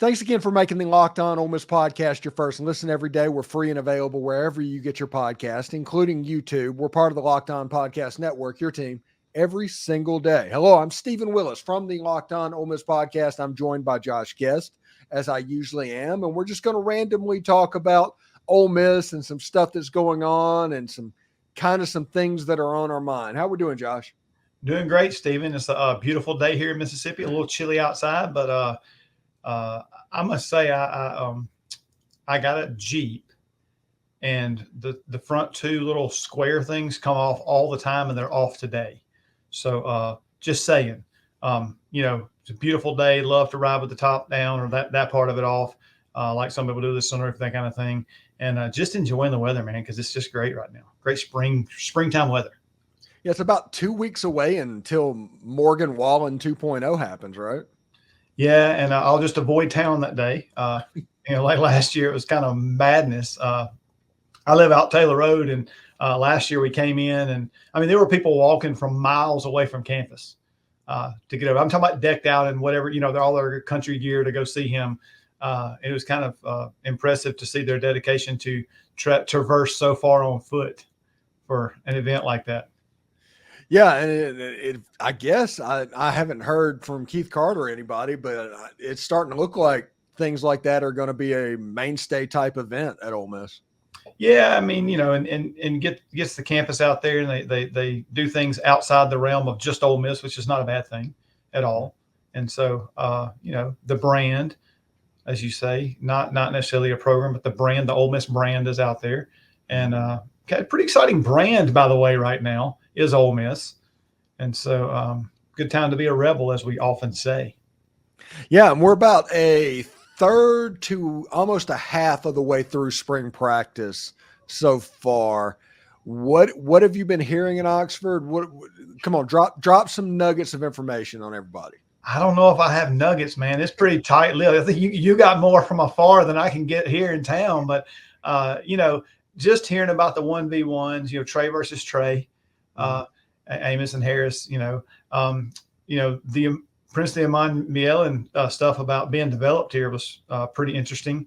Thanks again for making the Locked On Ole Miss podcast your first listen every day. We're free and available wherever you get your podcast, including YouTube. We're part of the Locked On Podcast Network, your team every single day. Hello, I'm Stephen Willis from the Locked On Ole Miss podcast. I'm joined by Josh Guest, as I usually am, and we're just going to randomly talk about Ole Miss and some stuff that's going on and some things that are on our mind. How we doing, Josh? Doing great, Stephen. It's a beautiful day here in Mississippi. A little chilly outside, but I must say I got a Jeep, and the front two little square things come off all the time, and they're off today. So just saying, it's a beautiful day. Love to ride with the top down or that part of it off, like some people do, the sunroof, that kind of thing, and just enjoying the weather, man, because it's just great right now. Great springtime weather. Yeah, it's about 2 weeks away until Morgan Wallen 2.0 happens, right? Yeah, and I'll just avoid town that day. Like last year, it was kind of madness. I live out Taylor Road, and last year we came in, and I mean, there were people walking from miles away from campus to get over. I'm talking about decked out and whatever, they're all their country gear to go see him. It was kind of impressive to see their dedication to traverse so far on foot for an event like that. Yeah, and I guess I haven't heard from Keith Carter or anybody, but it's starting to look like things like that are going to be a mainstay type event at Ole Miss. Yeah, I mean, and gets the campus out there, and they do things outside the realm of just Ole Miss, which is not a bad thing at all. And so, the brand, as you say, not necessarily a program, but the brand, the Ole Miss brand is out there, and a pretty exciting brand, by the way, right now is Ole Miss. And so good time to be a rebel, as we often say. Yeah, and we're about a third to almost a half of the way through spring practice so far. What have you been hearing in Oxford? Come on, drop some nuggets of information on everybody. I don't know if I have nuggets, man. It's pretty tight-lipped. I think you got more from afar than I can get here in town. But, just hearing about the 1v1s, Trey versus Trey, Amos and Harris, the Princely Umanmielen and stuff about being developed here was pretty interesting.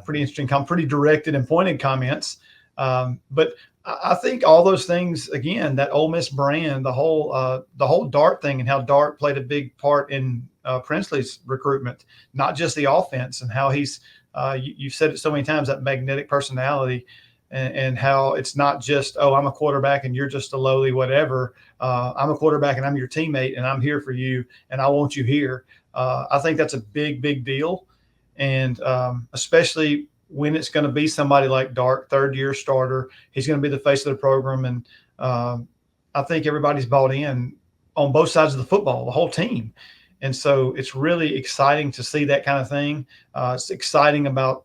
Pretty directed and pointed comments. But I think all those things, again, that Ole Miss brand, the whole Dart thing, and how Dart played a big part in Princely's recruitment, not just the offense, and how he's you've said it so many times, that magnetic personality. And how it's not just, I'm a quarterback and you're just a lowly whatever. I'm a quarterback and I'm your teammate and I'm here for you and I want you here. I think that's a big, big deal. And especially when it's going to be somebody like Dart, third-year starter. He's going to be the face of the program. And I think everybody's bought in on both sides of the football, the whole team. And so it's really exciting to see that kind of thing. It's exciting about,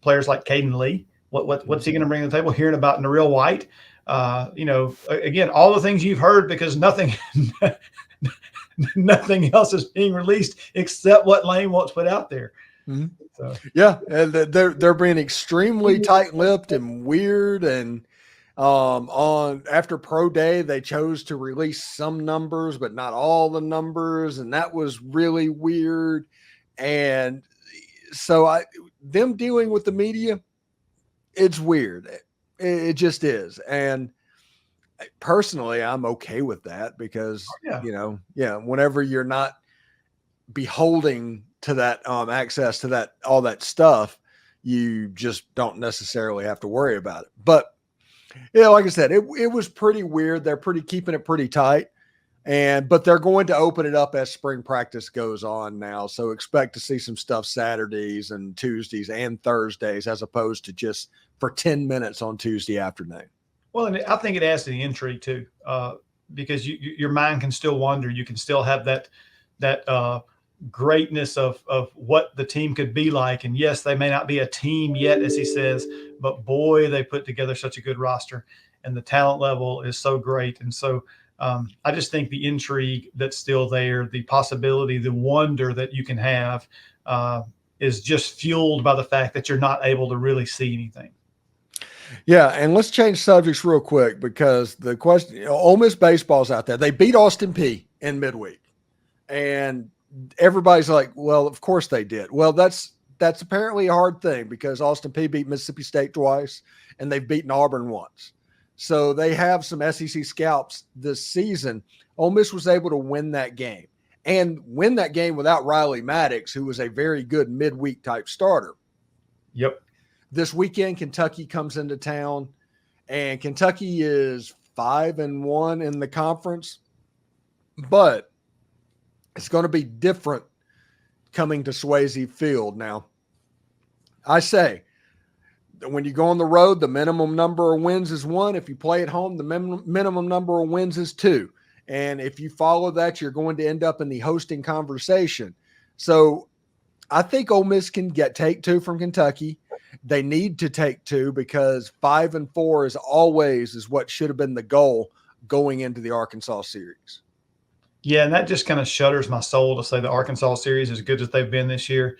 players like Caden Lee. What's he going to bring to the table? Hearing about Nareel White, again, all the things you've heard, because nothing else is being released except what Lane wants put out there. Mm-hmm. So. Yeah, and they're being extremely tight-lipped and weird. And on after Pro Day, they chose to release some numbers, but not all the numbers, and that was really weird. And so them dealing with the media, it's weird. It just is. And personally, I'm okay with that because, whenever you're not beholding to that access to that, all that stuff, you just don't necessarily have to worry about it. But, like I said, it was pretty weird. They're keeping it pretty tight. But they're going to open it up as spring practice goes on now. So expect to see some stuff Saturdays and Tuesdays and Thursdays, as opposed to just for 10 minutes on Tuesday afternoon. Well, and I think it adds to the intrigue too, because your mind can still wander. You can still have that greatness of what the team could be like. And yes, they may not be a team yet, as he says, but boy, they put together such a good roster, and the talent level is so great. And so I just think the intrigue that's still there, the possibility, the wonder that you can have is just fueled by the fact that you're not able to really see anything. Yeah, and let's change subjects real quick, because the question, Ole Miss baseball's out there. They beat Austin Peay in midweek, and everybody's like, well, of course they did. Well, that's apparently a hard thing because Austin Peay beat Mississippi State twice and they've beaten Auburn once. So they have some SEC scalps this season. Ole Miss was able to win that game and win that game without Riley Maddox, who was a very good midweek type starter. Yep. This weekend, Kentucky comes into town, and Kentucky is 5-1 in the conference, but it's going to be different coming to Swayze Field. Now, I say, when you go on the road, the minimum number of wins is 1. If you play at home, the minimum number of wins is 2. And if you follow that, you're going to end up in the hosting conversation. So I think Ole Miss can take 2 from Kentucky. They need to take 2 because 5-4 is what should have been the goal going into the Arkansas series. Yeah, and that just kind of shudders my soul to say the Arkansas series, as good as they've been this year,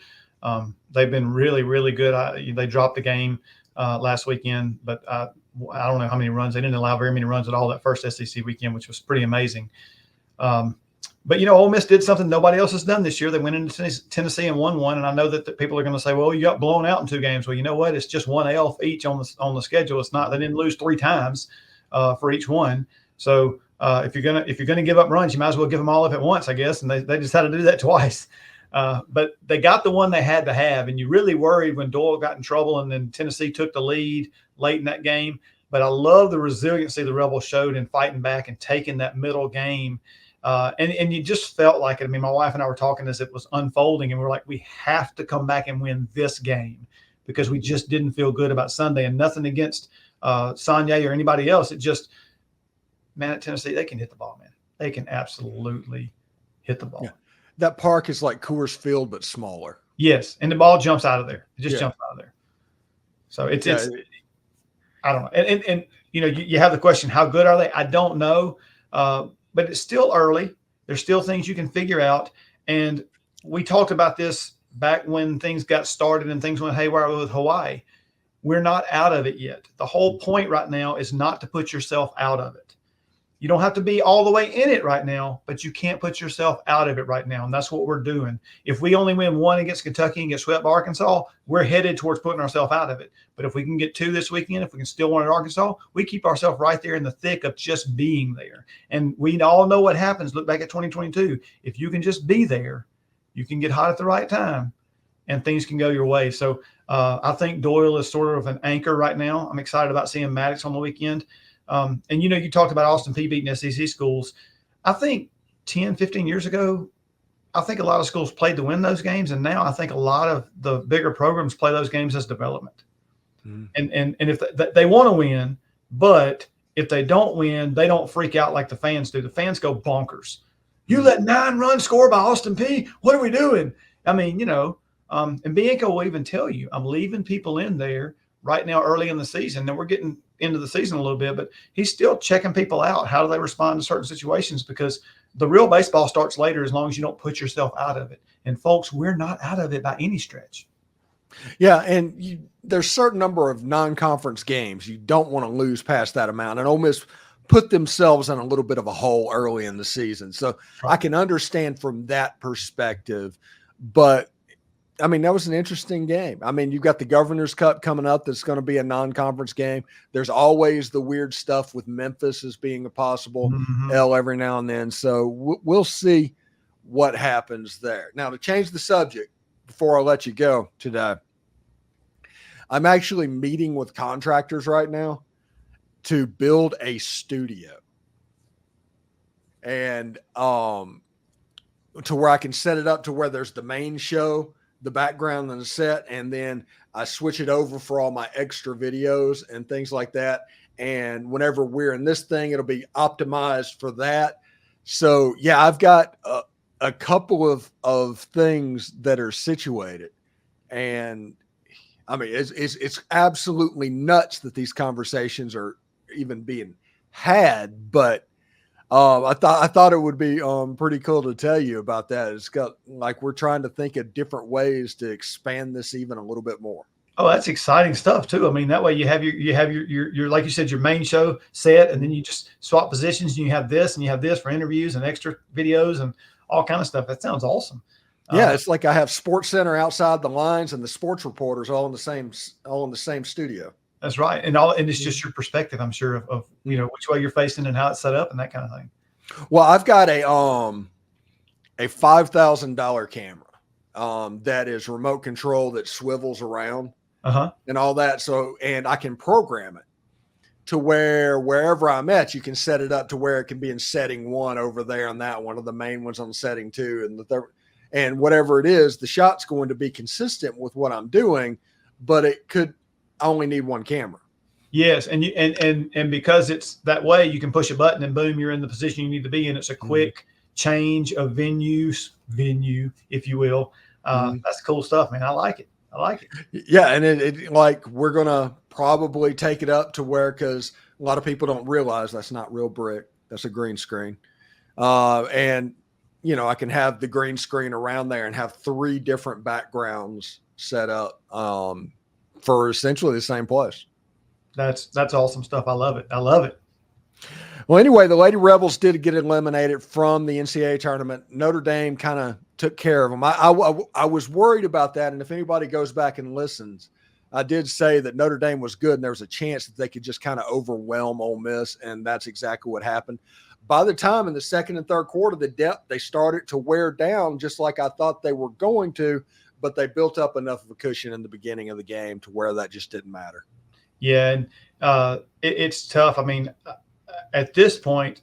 they've been really, really good. They dropped the game last weekend, but I don't know how many runs. They didn't allow very many runs at all that first SEC weekend, which was pretty amazing. But, Ole Miss did something nobody else has done this year. They went into Tennessee and won one, and I know that people are going to say, well, you got blown out in 2 games. Well, you know what? It's just 1 L each on the schedule. It's not – they didn't lose 3 times for each one. So if you're gonna give up runs, you might as well give them all up at once, I guess. And they just had to do that twice. But they got the one they had to have, and you really worried when Doyle got in trouble, and then Tennessee took the lead late in that game. But I love the resiliency the Rebels showed in fighting back and taking that middle game. And you just felt like it. I mean, my wife and I were talking as it was unfolding, and we were like, we have to come back and win this game because we just didn't feel good about Sunday. And nothing against Sonye or anybody else. It just, man, at Tennessee, they can hit the ball, man. They can absolutely hit the ball. Yeah. That park is like Coors Field, but smaller. Yes, and the ball jumps out of there. It just jumps out of there. So it's I don't know. And you have the question, how good are they? I don't know. But it's still early. There's still things you can figure out. And we talked about this back when things got started and things went haywire with Hawaii. We're not out of it yet. The whole point right now is not to put yourself out of it. You don't have to be all the way in it right now, but you can't put yourself out of it right now. And that's what we're doing. If we only win 1 against Kentucky and get swept by Arkansas, we're headed towards putting ourselves out of it. But if we can get 2 this weekend, if we can still win at Arkansas, we keep ourselves right there in the thick of just being there. And we all know what happens. Look back at 2022. If you can just be there, you can get hot at the right time and things can go your way. So I think Doyle is sort of an anchor right now. I'm excited about seeing Maddox on the weekend. And, you talked about Austin Peay beating SEC schools. I think 10, 15 years ago, I think a lot of schools played to win those games. And now I think a lot of the bigger programs play those games as development. Mm. And if they want to win, but if they don't win, they don't freak out like the fans do. The fans go bonkers. You let 9 runs score by Austin Peay. What are we doing? I mean, and Bianco will even tell you, I'm leaving people in there right now early in the season. Then we're getting into the season a little bit, but he's still checking people out. How do they respond to certain situations? Because the real baseball starts later as long as you don't put yourself out of it. And folks, we're not out of it by any stretch. Yeah, and there's a certain number of non-conference games you don't want to lose past that amount. And Ole Miss put themselves in a little bit of a hole early in the season. So right. I can understand from that perspective, but I mean, that was an interesting game. I mean, you've got the Governor's Cup coming up. That's going to be a non-conference game. There's always the weird stuff with Memphis as being a possible L every now and then. So we'll see what happens there. Now, to change the subject before I let you go today, I'm actually meeting with contractors right now to build a studio. And to where I can set it up to where there's the main show, the background and the set, and then I switch it over for all my extra videos and things like that. And whenever we're in this thing, it'll be optimized for that. So yeah, I've got a couple of things that are situated, and I mean, it's absolutely nuts that these conversations are even being had, but I thought it would be pretty cool to tell you about that. It's got like we're trying to think of different ways to expand this even a little bit more. Oh, that's exciting stuff too. I mean, that way you have your like you said, your main show set, and then you just swap positions and you have this for interviews and extra videos and all kind of stuff. That sounds awesome. Yeah, it's like I have Sports Center outside the lines and the sports reporters all in the same studio. That's right. And it's just your perspective, I'm sure, of which way you're facing and how it's set up and that kind of thing. Well, I've got a $5,000 camera that is remote control that swivels around and all that. So, and I can program it to wherever I'm at, you can set it up to where it can be in setting 1 over there on that one of the main ones on setting 2 and the third. And whatever it is, the shot's going to be consistent with what I'm doing, but I only need one camera. Yes, and because it's that way, you can push a button and boom, you're in the position you need to be in. It's a quick change of venue, if you will. That's cool stuff, man. I like it. Yeah, and it like we're gonna probably take it up to where, because a lot of people don't realize that's not real brick. That's a green screen, and I can have the green screen around there and have 3 different backgrounds set up for essentially the same place. That's awesome stuff. I love it. Well, anyway, the Lady Rebels did get eliminated from the NCAA tournament. Notre Dame kind of took care of them. I was worried about that, and if anybody goes back and listens, I did say that Notre Dame was good, and there was a chance that they could just kind of overwhelm Ole Miss, and that's exactly what happened. By the time in the second and third quarter, the depth, they started to wear down just like I thought they were going to, but they built up enough of a cushion in the beginning of the game to where that just didn't matter. Yeah, and it's tough. I mean, at this point,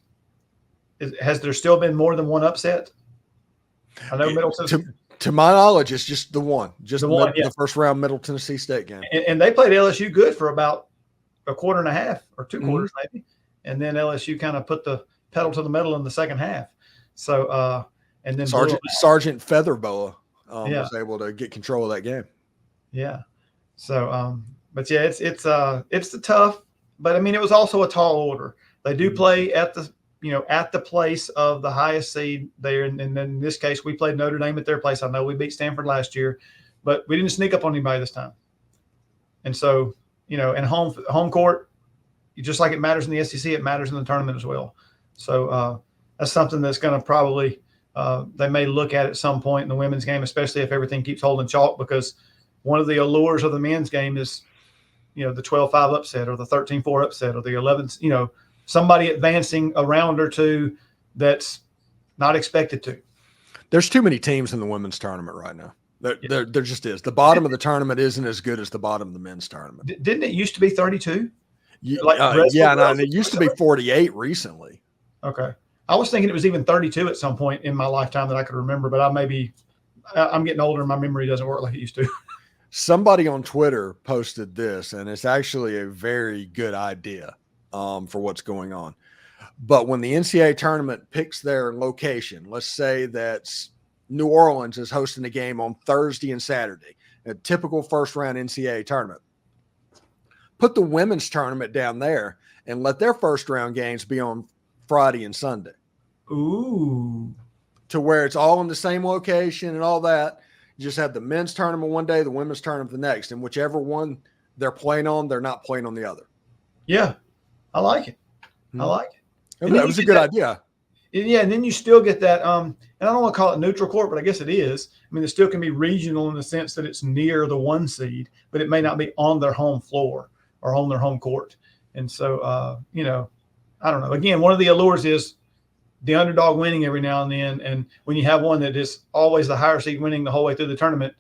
has there still been more than one upset? I know Middle Tennessee. To my knowledge, it's just the one, the first round Middle Tennessee State game. And they played LSU good for about a quarter and a half or 2 quarters maybe. And then LSU kind of put the pedal to the metal in the second half. So, and then Sergeant Featherboa was able to get control of that game. Yeah. So, but yeah, it's the tough, but I mean, it was also a tall order. They do play at the place of the highest seed there. And then in this case, we played Notre Dame at their place. I know we beat Stanford last year, but we didn't sneak up on anybody this time. And so, and home court, just like it matters in the SEC, it matters in the tournament as well. So that's something that's going to probably they may look at some point in the women's game, especially if everything keeps holding chalk, because one of the allures of the men's game is, the 12-5 upset or the 13-4 upset or the 11, somebody advancing a round or two that's not expected to. There's too many teams in the women's tournament right now. There just is. The bottom of the tournament isn't as good as the bottom of the men's tournament. Didn't it used to be 32? And it used to be 48 recently. Okay. I was thinking it was even 32 at some point in my lifetime that I could remember, but I'm getting older and my memory doesn't work like it used to. Somebody on Twitter posted this, and it's actually a very good idea for what's going on. But when the NCAA tournament picks their location, let's say that's New Orleans is hosting a game on Thursday and Saturday, a typical first round NCAA tournament. Put the women's tournament down there and let their first round games be on Friday and Sunday. Ooh. To where it's all in the same location and all that. You just have the men's tournament one day, the women's tournament the next, and whichever one they're playing on, they're not playing on the other. Yeah, I like it. I like it. That was a good idea. Yeah, and then you still get that, and I don't want to call it neutral court, but I guess it is. I mean, it still can be regional in the sense that it's near the 1 seed, but it may not be on their home floor or on their home court. And so, I don't know. Again, one of the allures is the underdog winning every now and then. And when you have one that is always the higher seed winning the whole way through the tournament,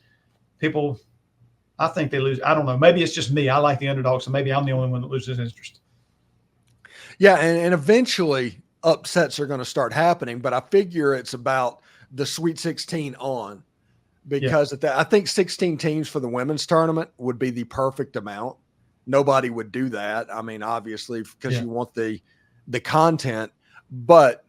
people, I think they lose. I don't know. Maybe it's just me. I like the underdog, so maybe I'm the only one that loses interest. Yeah, and eventually upsets are going to start happening, but I figure it's about the Sweet 16 on, because I think 16 teams for the women's tournament would be the perfect amount. Nobody would do that. I mean, obviously, because you want the content, but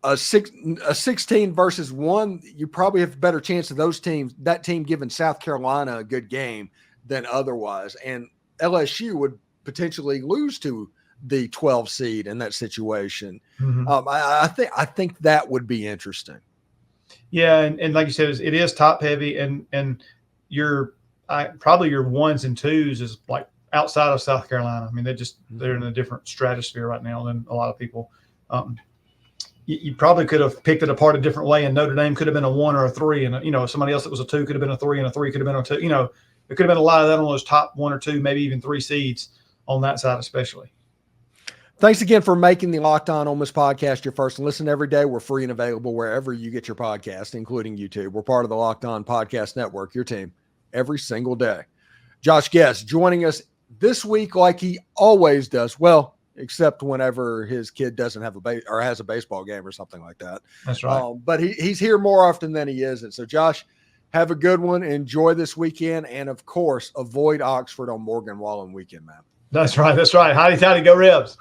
a 16 versus 1, you probably have a better chance of that team giving South Carolina a good game than otherwise. And LSU would potentially lose to the 12 seed in that situation. I think that would be interesting. Yeah. And like you said, it is top heavy, and probably your 1s and 2s is like outside of South Carolina. I mean, they're in a different stratosphere right now than a lot of people. you probably could have picked it apart a different way, and Notre Dame could have been a 1 or a 3, and somebody else that was a 2 could have been a 3, and a 3 could have been a 2. There could have been a lot of that on those top 1 or 2, maybe even 3 seeds on that side, especially. Thanks again for making the Locked On Ole Miss podcast your first listen every day. We're free and available wherever you get your podcast, including YouTube. We're part of the Locked On Podcast Network, your team every single day. Josh Guest joining us this week like he always does. Well, except whenever his kid doesn't have has a baseball game or something like that. That's right. But he's here more often than he isn't. So, Josh, have a good one. Enjoy this weekend. And, of course, avoid Oxford on Morgan Wallen weekend, man. That's right. Howdy, go Rebs.